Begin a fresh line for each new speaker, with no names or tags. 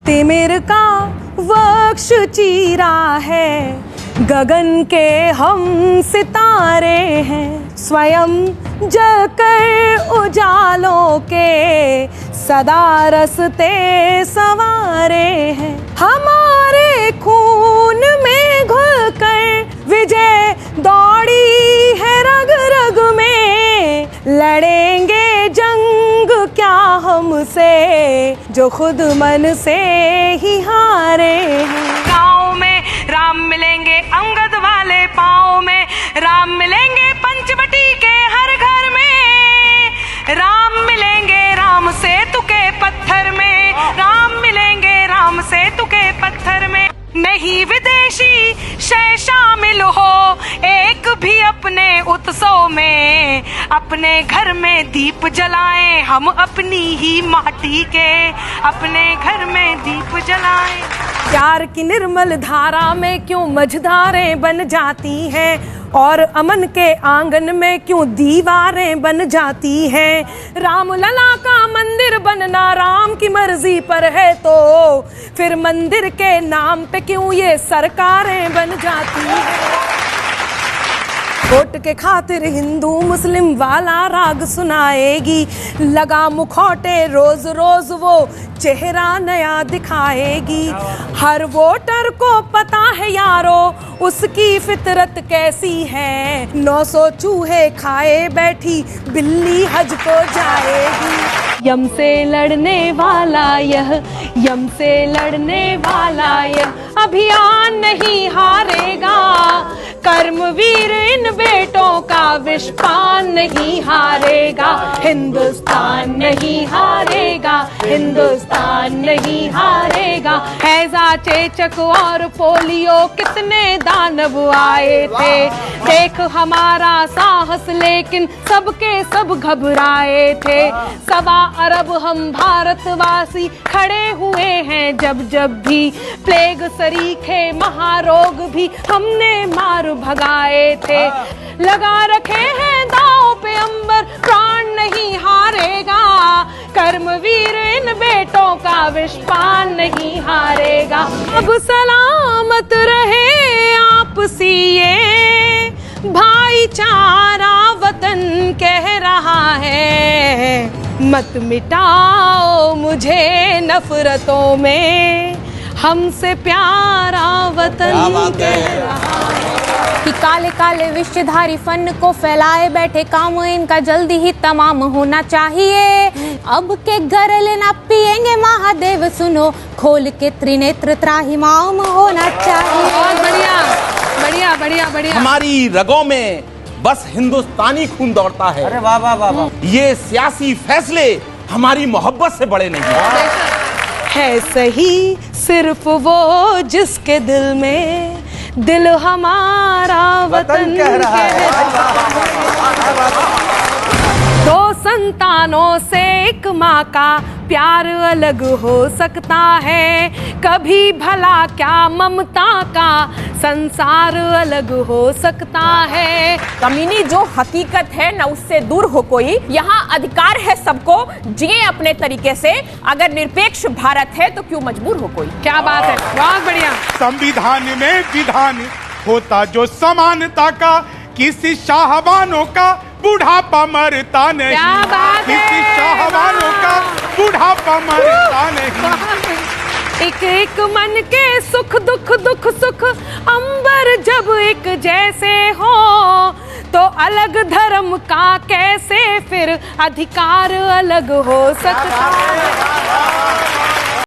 तिमिर का वक्ष चीरा है, गगन के हम सितारे हैं, स्वयं जलकर उजालों के सदा रस्ते सवारे हैं। हमारे खून में घुलकर विजय दौड़ी है रग रग में, लड़ेंगे जंग क्या हमसे जो खुद मन से ही हारे हैं। गाँव में राम मिलेंगे अंगद वाले पाँव में, राम मिलेंगे पंचवटी के हर घर में, राम मिलेंगे राम सेतु के पत्थर में, राम मिलेंगे राम सेतु के पत्थर में। नहीं विदेशी शय शामिल हो एक भी अपने उत्सव में, अपने घर में दीप जलाएं हम अपनी ही माटी के, अपने घर में दीप जलाएं। प्यार की निर्मल धारा में क्यों मझधारें बन जाती हैं, और अमन के आंगन में क्यों दीवारें बन जाती हैं। राम लला का मंदिर बनना राम की मर्जी पर है, तो फिर मंदिर के नाम पे क्यों ये सरकारें बन जाती हैं। वोट के खातिर हिंदू मुस्लिम वाला राग सुनाएगी, लगा मुखौटे रोज रोज वो चेहरा नया दिखाएगी। हर वोटर को पता है यारो उसकी फितरत कैसी है, 900 चूहे खाए बैठी बिल्ली हज को जाएगी। यम से लड़ने वाला यह, यम से लड़ने वाला यह अभियान नहीं हारेगा, कर्मवीर इन बेटों का विषपान नहीं हारेगा। हिंदुस्तान नहीं हारेगा, हिंदुस्तान नहीं हारेगा। हैजा चेचक और पोलियो कितने दानव आए थे, देख हमारा साहस लेकिन सबके सब घबराए थे। 1.25 अरब हम भारतवासी खड़े हुए हैं जब जब भी, प्लेग सरीखे महारोग भी हमने मार भगाए थे। लगा रखे हैं दांव पे अंबर प्राण नहीं हारेगा, कर्मवीर इन बेटों का विषपान नहीं हारेगा। अब सलामत रहे आपसी ये भाईचारा वतन कह रहा है, मत मिटाओ मुझे नफरतों में, हमसे प्यारा वतन कह रहा है।
कि काले काले विषधारी फन को फैलाए बैठे काम इनका जल्दी ही तमाम होना चाहिए। अब के गरल ना पिएंगे महादेव सुनो, खोल के त्रिनेत्र त्राहिमाम होना चाहिए।
बहुत बढ़िया बढ़िया बढ़िया बढ़िया।
हमारी रगों में बस हिंदुस्तानी खून दौड़ता है।
अरे वाह वाह वाह।
ये सियासी फैसले हमारी मोहब्बत से बड़े नहीं
है सही सिर्फ वो जिसके दिल में दिल हमारा वतन कह रहा है। दो संतानों से एक माँ का प्यार अलग हो सकता है, कभी भला क्या ममता का संसार अलग हो सकता है।
कमीनी जो हकीकत है न उससे दूर हो कोई, यहाँ अधिकार है सबको जिए अपने तरीके से, अगर निरपेक्ष भारत है तो क्यों मजबूर हो कोई।
क्या बात है, बहुत बढ़िया।
संविधान में विधान होता जो समानता का, किसी शाहबानों का बुढ़ापा मरता नहीं।
क्या बात है,
किसी शाहबानों का बुढ़ापा मरता नहीं।
एक एक मन के सुख दुख दुख सुख अंबर जब एक जैसे हो, तो अलग धर्म का कैसे फिर अधिकार अलग हो सकता है।